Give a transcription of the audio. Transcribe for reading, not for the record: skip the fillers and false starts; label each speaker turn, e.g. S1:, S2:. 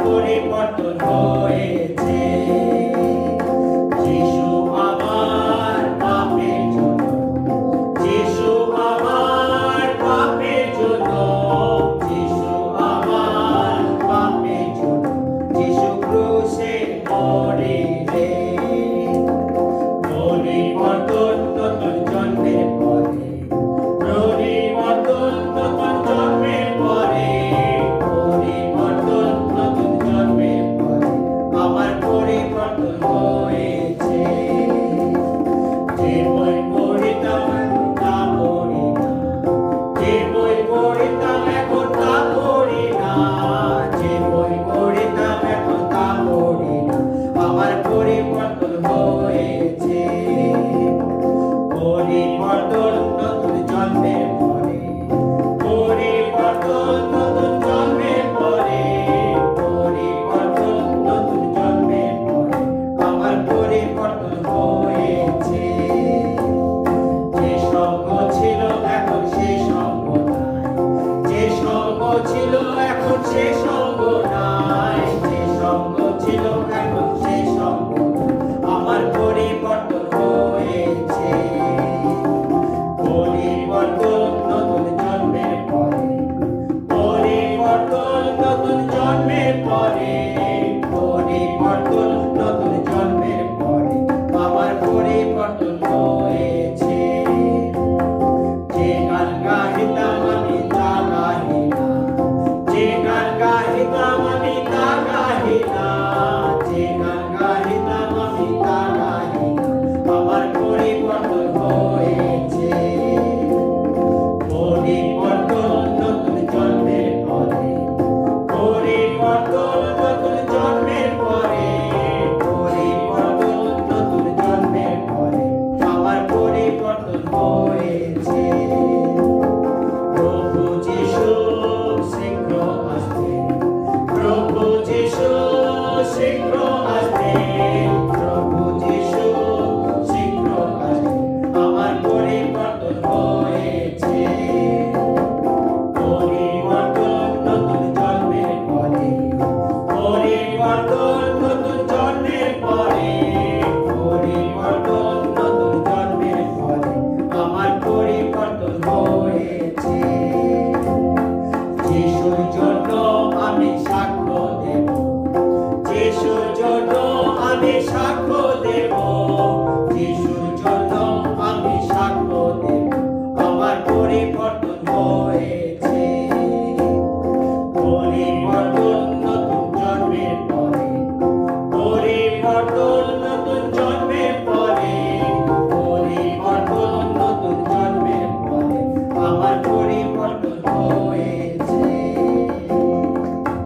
S1: পরিবর্তন হয়েছে। যিশু আমার পাপের জন্য, যিশু আমার পাপের জন্য, যিশু আমার পাপের জন্য, যিশু ক্রুশে মরিলেন। পরিবর্তন নতুন জন্মের পরে, পরিবর্তন নতুন জন্মের পরে, পরিবর্তন নতুন জন্মের পরে আমার পরিবর্তন হয়েছে। যে বই পড়িতাম এখন তা পড়ি না, যে বই পড়িতাম এখন তা পড়ি না, যে বই পড়িতাম এখন তা পড়ি না, আমার পরিবর্তন হয়েছে। পরিবর্তন নতুন জন্মের পরে, পরিবর্তন নতুন জন্মের পরে, পরিবর্তন নতুন জন্মের পরে আমার পরিবর্তন হয়েছে। যে সঙ্গ ছিল এখন সে সঙ্গ নাই, যে সঙ্গ ছিল এখন সে সঙ্গ নাই, যে সঙ্গ ছিল এখন সে সঙ্গ নাই, আমার পরিবর্তন হয়েছে। পরিবর্তন নতুন জন্মের পরে, পরিবর্তন নতুন জন্মের পরে, পরিবর্তন নতুন জন্মের পরে আমার পরিবর্তন হয়েছে। যে গান গাহিতাম আমি তা গাহি না, যে গান গাহিতাম আমি তা গাহি না, যে গান গাহিতাম আমি তা গাহি না, আমার পরিবর্তন হয়েছে। পরিবর্তন নতুন জন্মের পরে, পরিবর্তন নতুন জন্মের পরে, পরিবর্তন নতুন জন্মের পরে আমার পরিবর্তন হয়েছে। প্রভু যিশু শীঘ্র আসবেন, প্রভু যিশু শীঘ্র আসবেন, প্রভু যিশু শীঘ্র আসবেন, আমার পরিবর্তন হয়েছে। পরিবর্তন নতুন জন্মের পরে, পরিবর্তন নতুন জন্মের পরে, পরিবর্তন নতুন জন্মের পরে আমার পরিবর্তন হয়েছে। যিশুর জন্য আমি সাক্ষ্য দেব, যিশুর জন্য আমি সাক্ষ্য